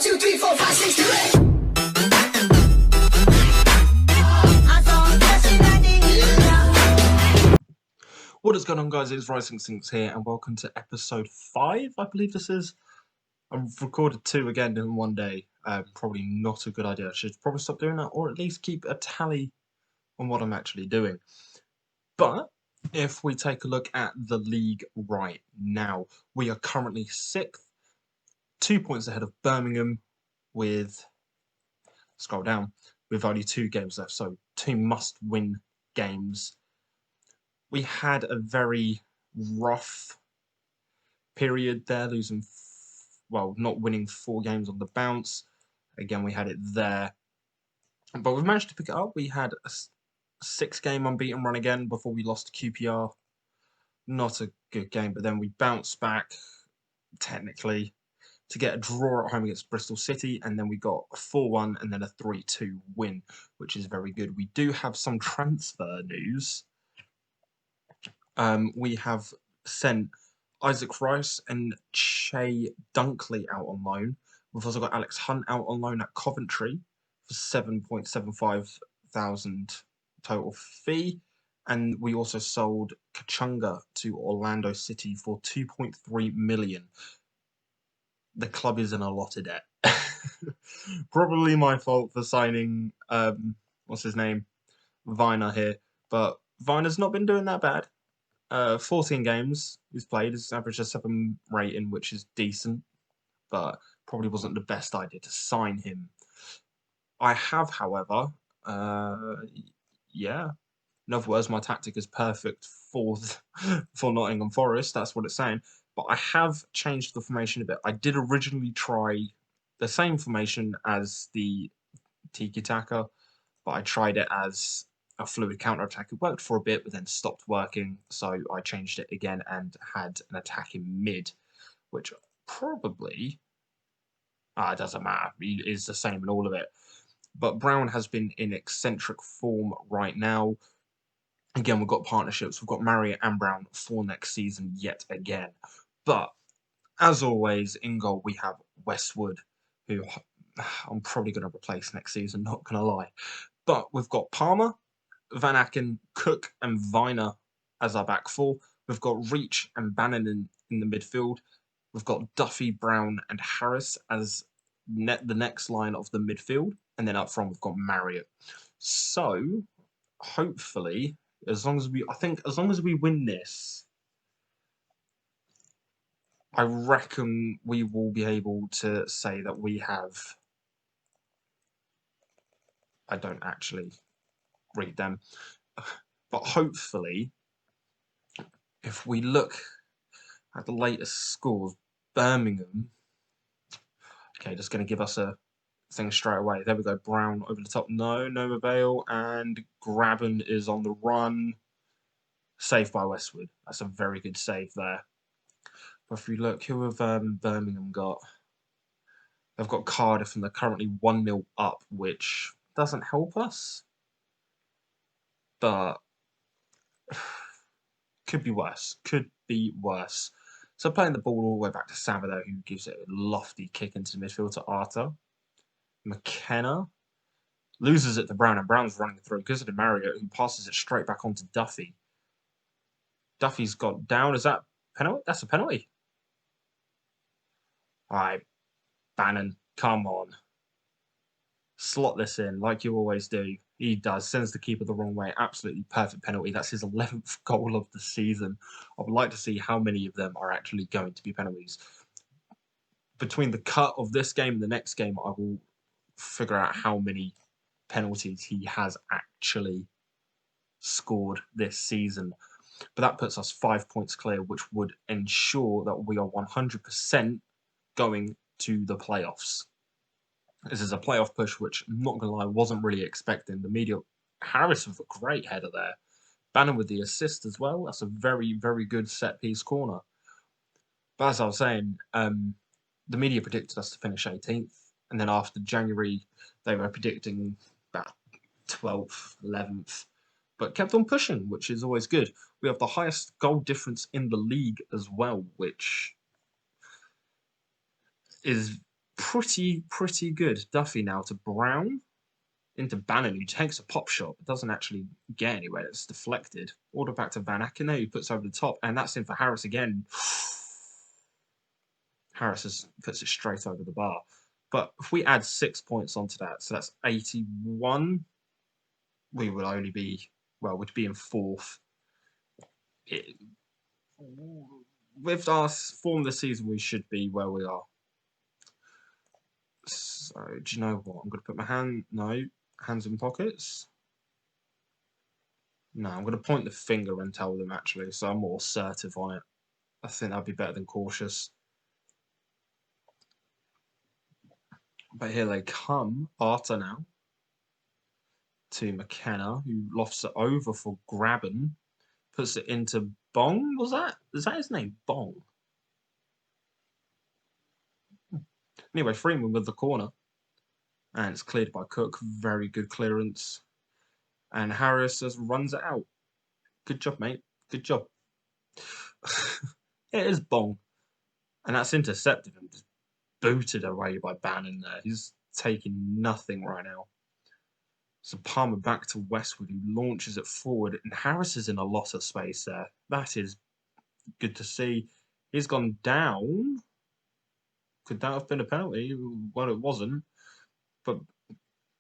2, 3, 4, 5, 6, 7, 8. What is going on, guys? It's Rising Sinks here, and welcome to episode 5, I believe this is. I've recorded 2 again in one day. Probably not a good idea. I should probably stop doing that, or at least keep a tally on what I'm actually doing. But if we take a look at the league right now, we are currently 6th, 2 points ahead of Birmingham with, scroll down, with only 2 games left, so 2 must-win games. We had a very rough period there, not winning 4 games on the bounce. Again, we had it there. But we've managed to pick it up. We had a 6-game unbeaten run again before we lost to QPR. Not a good game, but then we bounced back, technically, to get a draw at home against Bristol City, and then we got a 4-1 and then a 3-2 win, which is very good. We do have some transfer news. We have sent Isaac Rice and Che Dunkley out on loan. We've also got Alex Hunt out on loan at Coventry for 7.75 thousand total fee. And we also sold Kachunga to Orlando City for 2.3 million. The club is in a lot of debt. Probably my fault for signing, what's his name? Viner here. But Viner's not been doing that bad. 14 games he's played. He's averaged a 7 rating, which is decent, but probably wasn't the best idea to sign him. I have, however, in other words, my tactic is perfect for Nottingham Forest. That's what it's saying. But I have changed the formation a bit. I did originally try the same formation as the Tiki Taka, but I tried it as a fluid counter-attack. It worked for a bit, but then stopped working, so I changed it again and had an attack in mid, which probably, it doesn't matter, it is the same in all of it. But Brown has been in eccentric form right now. Again, we've got partnerships. We've got Marriott and Brown for next season yet again. But, as always, in goal we have Westwood, who I'm probably going to replace next season, not going to lie. But we've got Palmer, Van Aken, Cook and Viner as our back four. We've got Reach and Bannon in the midfield. We've got Duffy, Brown and Harris as the next line of the midfield. And then up front we've got Marriott. So, hopefully, as long as we win this, I reckon we will be able to say that we have... I don't actually read them. But hopefully, if we look at the latest scores, Birmingham... Okay, just going to give us a thing straight away. There we go. Brown over the top. No avail. And Graben is on the run. Saved by Westwood. That's a very good save there. But if we look, who have Birmingham got? They've got Cardiff and they're currently 1-0 up, which doesn't help us. But could be worse. Could be worse. So playing the ball all the way back to Savado, who gives it a lofty kick into the midfield to Arthur. McKenna loses it to Brown, and Brown's running through because of the Marriott, who passes it straight back onto Duffy. Duffy's got down. Is that penalty? That's a penalty. All right, Bannon, come on. Slot this in like you always do. He does. Sends the keeper the wrong way. Absolutely perfect penalty. That's his 11th goal of the season. I would like to see how many of them are actually going to be penalties. Between the cut of this game and the next game, I will figure out how many penalties he has actually scored this season. But that puts us 5 points clear, which would ensure that we are 100% going to the playoffs. This is a playoff push, which, I'm not going to lie, wasn't really expecting. The media, Harris with a great header there. Bannon with the assist as well. That's a very, very good set-piece corner. But as I was saying, the media predicted us to finish 18th. And then after January, they were predicting about 12th, 11th. But kept on pushing, which is always good. We have the highest goal difference in the league as well, which is pretty good. Duffy now to Brown. Into Bannon, who takes a pop shot, but doesn't actually get anywhere. It's deflected. Order back to Van Aken, who puts over the top, and that's in for Harris again. Harris puts it straight over the bar. But if we add 6 points onto that, so that's 81, we would only be, well, we'd be in fourth. With our form this season, we should be where we are. So, do you know what? I'm going to put my hands in pockets. No, I'm going to point the finger and tell them, actually, so I'm more assertive on it. I think that'd be better than cautious. But here they come. Arta now. To McKenna, who lofts it over for Graben. Puts it into Bong, was that? Is that his name? Bong. Anyway, Freeman with the corner. And it's cleared by Cook. Very good clearance. And Harris just runs it out. Good job, mate. Good job. It is Bong. And that's intercepted and just booted away by Bannon there. He's taking nothing right now. So Palmer back to Westwood, who launches it forward. And Harris is in a lot of space there. That is good to see. He's gone down. Could that have been a penalty? Well, it wasn't. But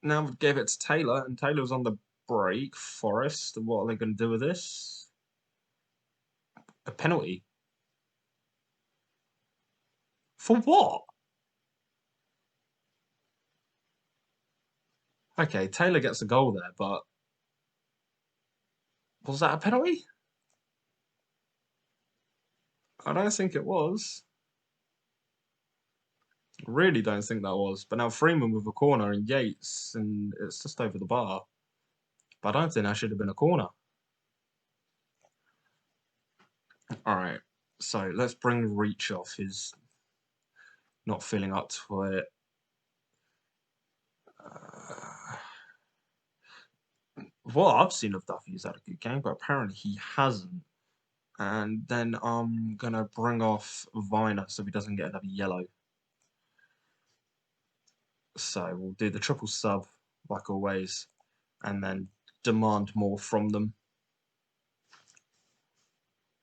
now we gave it to Taylor, and Taylor's on the break. Forrest, what are they going to do with this? A penalty. For what? Okay, Taylor gets a goal there, but was that a penalty? I don't think it was. Really don't think that was. But now Freeman with a corner and Yates, and it's just over the bar. But I don't think that should have been a corner. All right, so let's bring Reach off. He's not feeling up to it. What I've seen of Duffy, he's had a good game, but apparently he hasn't. And then I'm going to bring off Viner so he doesn't get another yellow. So we'll do the triple sub, like always, and then demand more from them.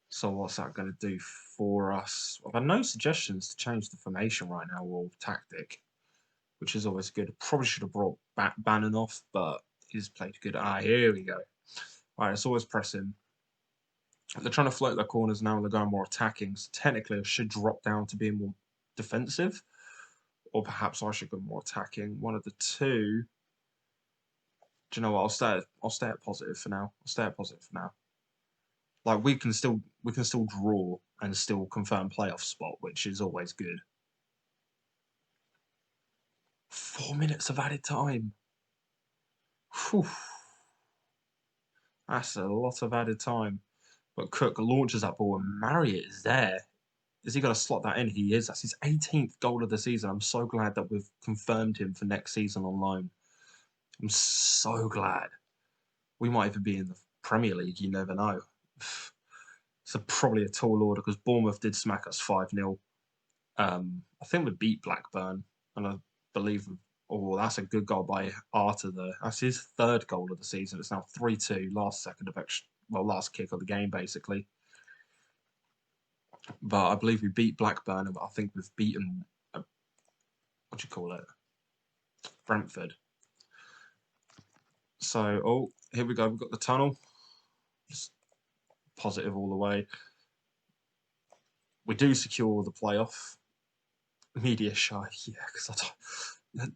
So what's that going to do for us? I've had no suggestions to change the formation right now or tactic, which is always good. Probably should have brought Bannon off, but he's played good. Here we go. All right, it's always pressing. They're trying to float their corners now and they're going more attacking. So technically, I should drop down to being more defensive. Or perhaps I should go more attacking. One of the two. Do you know what? I'll stay at positive for now. I'll stay at positive for now. Like we can still draw and still confirm playoff spot, which is always good. 4 minutes of added time. Whew. That's a lot of added time. But Cook launches that ball and Marriott is there. Is he going to slot that in? He is. That's his 18th goal of the season. I'm so glad that we've confirmed him for next season on loan. I'm so glad. We might even be in the Premier League. You never know. It's probably a tall order because Bournemouth did smack us 5-0. I think we beat Blackburn. And I believe, oh, that's a good goal by Arta there. That's his third goal of the season. It's now 3-2. Last kick of the game, basically. But I believe we beat Blackburn, and I think we've beaten, what do you call it? Brentford. So, oh, here we go. We've got the tunnel. Just positive all the way. We do secure the playoff. Media shy, yeah, because I don't.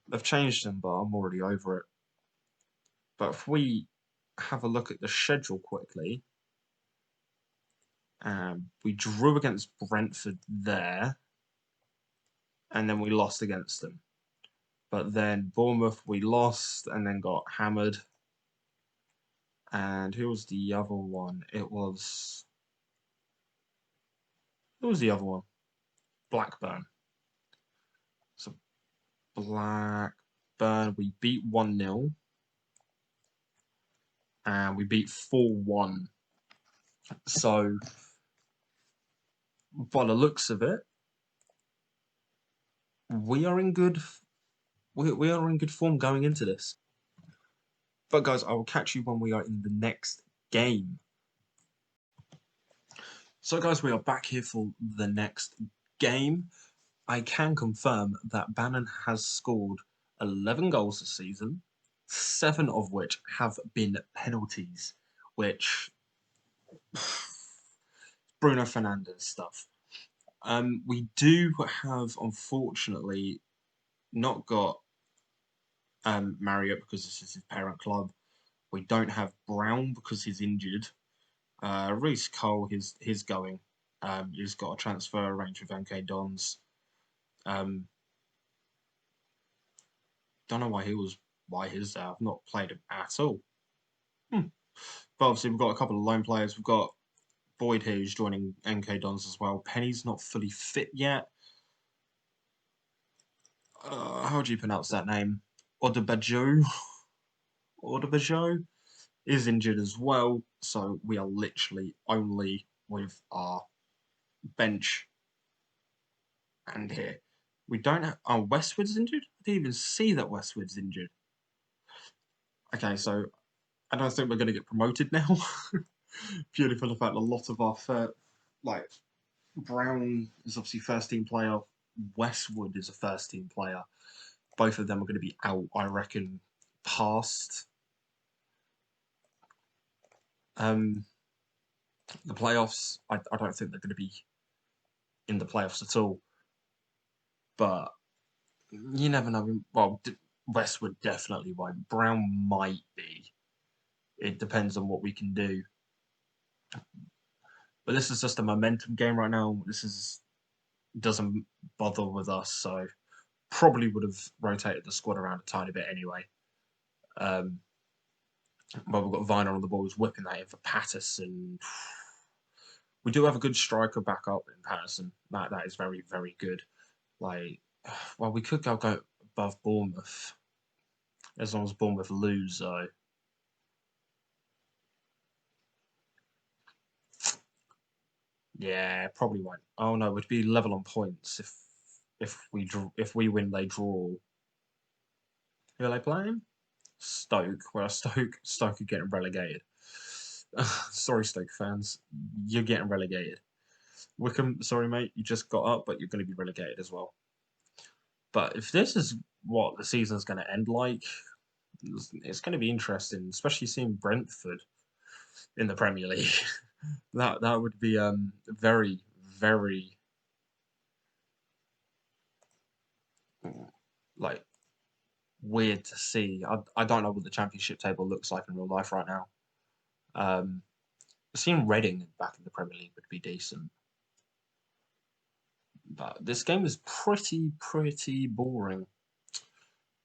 They've changed them, but I'm already over it. But if we have a look at the schedule quickly, we drew against Brentford there, and then we lost against them. But then Bournemouth, we lost and then got hammered. And who was the other one? Who was the other one? Blackburn. So Blackburn, we beat 1-0. And we beat 4-1. So by the looks of it, we are in good we are in good form going into this. But guys, I will catch you when we are in the next game. So guys, we are back here for the next game. I can confirm that Bannon has scored 11 goals this season, 7 of which have been penalties, which Bruno Fernandes stuff. We do have, unfortunately, not got Marriott because this is his parent club. We don't have Brown because he's injured. Reece Cole, he's going. He's got a transfer arranged with MK Dons. Don't know why he's there. I've not played him at all. But obviously we've got a couple of lone players. We've got Boyd here who's joining MK Dons as well. Penny's not fully fit yet. How do you pronounce that name? Odebajo. Odebajo is injured as well. So we are literally only with our bench and here. We don't have... Oh, Westwood's injured? I didn't even see that Westwood's injured. Okay, so I don't think we're going to get promoted now. Purely for the fact a lot of our... Brown is obviously first-team player. Westwood is a first-team player. Both of them are going to be out, I reckon, past the playoffs. I don't think they're going to be in the playoffs at all. But you never know. Well, Westwood definitely won't. Brown might be. It depends on what we can do. But this is just a momentum game right now. Doesn't bother with us, so probably would have rotated the squad around a tiny bit anyway. But we've got Viner on the ball who's whipping that in for Patterson. We do have a good striker back up in Patterson. That is very, very good. Well, we could go above Bournemouth as long as Bournemouth lose, though. Yeah, probably won't. Oh no, we'd be level on points if we win, they draw. Who are they playing? Stoke. Well, Stoke are getting relegated. Sorry, Stoke fans, you're getting relegated. Wickham, sorry mate, you just got up, but you're going to be relegated as well. But if this is what the season's going to end like, it's going to be interesting, especially seeing Brentford in the Premier League. that would be very, very like weird to see. I don't know what the Championship table looks like in real life right now. Seeing Reading back in the Premier League would be decent. But this game is pretty boring.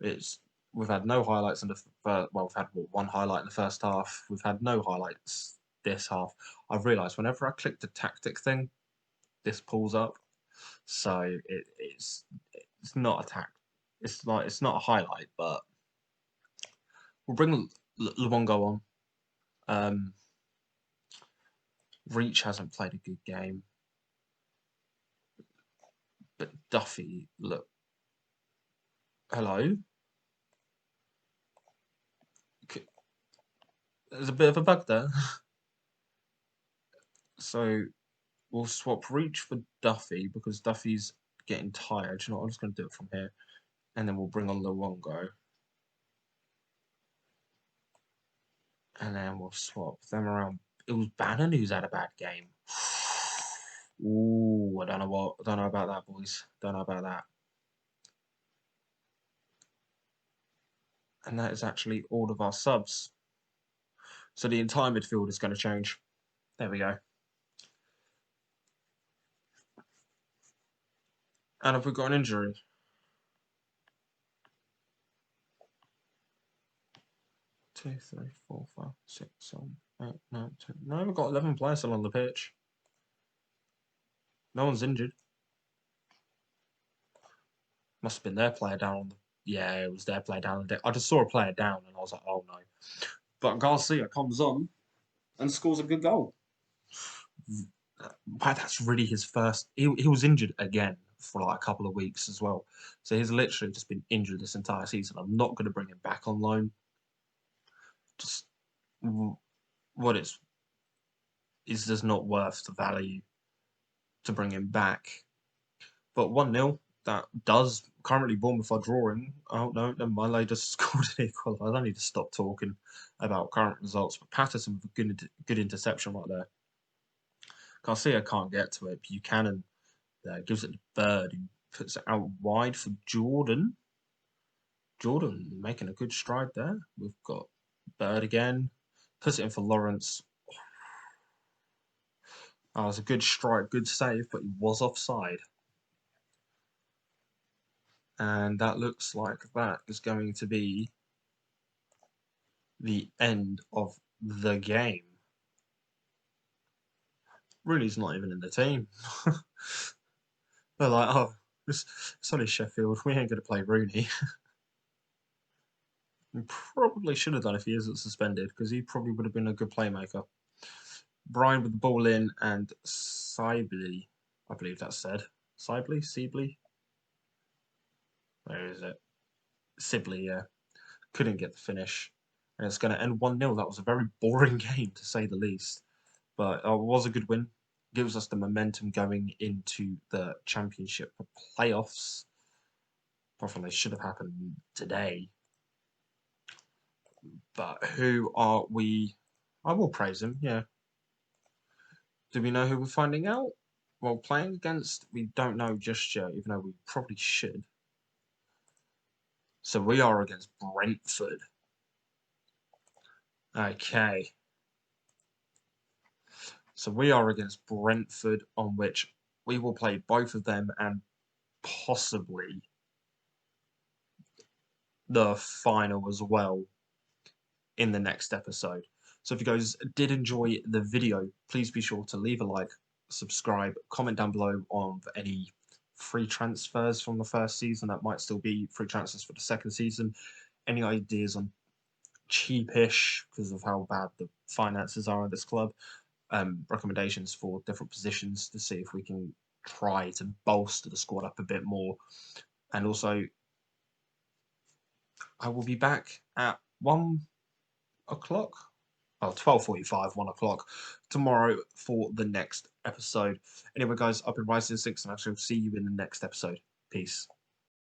We've had no highlights in the first. Well, we've had one highlight in the first half. We've had no highlights this half. I've realised whenever I click the tactic thing, this pulls up. So it's not a it's not a highlight, but we'll bring Luongo on. Reach hasn't played a good game, but Duffy, look, hello. There's a bit of a bug there. So we'll swap Reach for Duffy because Duffy's getting tired. You know what? I'm just going to do it from here. And then we'll bring on Luongo. And then we'll swap them around. It was Bannon who's had a bad game. Ooh, I don't know about that, boys. Don't know about that. And that is actually all of our subs. So the entire midfield is going to change. There we go. And have we got an injury? Two, three, four, five, six, 7, 8, 9, 10. No, we've got 11 players still on the pitch. No one's injured. Must have been their player down on the... Yeah, it was their player down on the deck. I just saw a player down and I was like, oh no. But Garcia comes on and scores a good goal. That's really his first... He was injured again for like a couple of weeks as well. So he's literally just been injured this entire season. I'm not going to bring him back on loan. Just what is just not worth the value to bring him back. But 1-0, that does currently Bournemouth are drawing. Oh no, never mind. They just scored an equaliser. I need to stop talking about current results. But Patterson with a good interception right there. Garcia can't get to it. Buchanan gives it to Bird, who puts it out wide for Jordan. Jordan making a good stride there. We've got Bird again. Puts it in for Lawrence. That was a good strike, good save, but he was offside. And that looks like that is going to be the end of the game. Rooney's not even in the team. They're like, oh, it's only Sheffield. We ain't going to play Rooney. We probably should have done if he isn't suspended, because he probably would have been a good playmaker. Brian with the ball in, and Sibley, I believe that's said. Sibley? Where is it? Sibley, yeah. Couldn't get the finish. And it's going to end 1-0. That was a very boring game, to say the least. But it was a good win. Gives us the momentum going into the championship playoffs. Probably should have happened today. But who are we? I will praise him, yeah. Do we know who we're finding out? Well, playing against, we don't know just yet, even though we probably should. So we are against Brentford. Okay. So we are against Brentford, on which we will play both of them and possibly the final as well in the next episode. So if you guys did enjoy the video, please be sure to leave a like, subscribe, comment down below on any free transfers from the first season that might still be free transfers for the second season. Any ideas on cheapish, because of how bad the finances are in this club, recommendations for different positions to see if we can try to bolster the squad up a bit more. And also, I will be back at 1 o'clock. Oh, 12:45, 1 o'clock tomorrow for the next episode. Anyway, guys, I've been Rising 6, and I shall see you in the next episode. Peace.